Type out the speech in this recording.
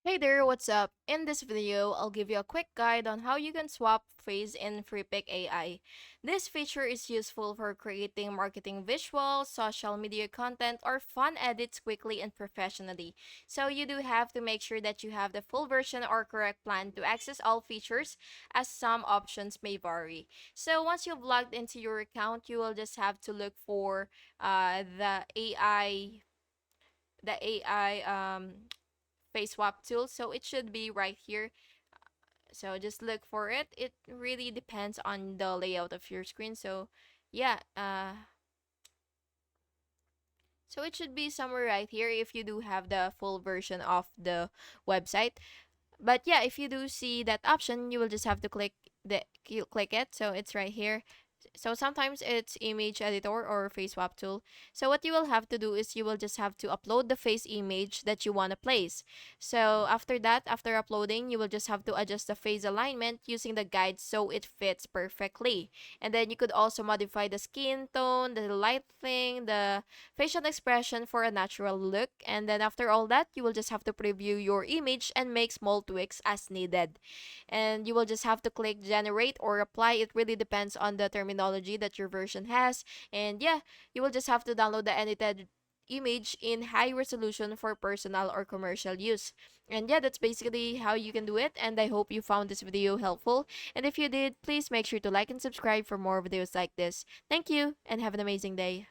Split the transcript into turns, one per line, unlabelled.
Hey there, what's up? In this video, I'll give you a quick guide on how you can swap face in Freepik AI. This feature is useful for creating marketing visuals, social media content, or fun edits quickly and professionally. So you do have to make sure that you have the full version or correct plan to access all features, as some options may vary. So once you've logged into your account, you will just have to look for the AI face swap tool, so it should be right here. So just look for it. It really depends on the layout of your screen. So yeah, so it should be somewhere right here if you do have the full version of the website. But yeah, if you do see that option, you will just have to click it. So it's right here. So sometimes it's image editor or face swap tool. So what you will have to do is you will just have to upload the face image that you want to place. So after that, after uploading, you will just have to adjust the face alignment using the guide so it fits perfectly. And then you could also modify the skin tone, the lighting, the facial expression for a natural look. And then after all that, you will just have to preview your image and make small tweaks as needed. And you will just have to click generate or apply. It really depends on the terminology that your version has. And yeah, you will just have to download the edited image in high resolution for personal or commercial use. And yeah, that's basically how you can do it. And I hope you found this video helpful. And if you did, please make sure to like and subscribe for more videos like this. Thank you and have an amazing day.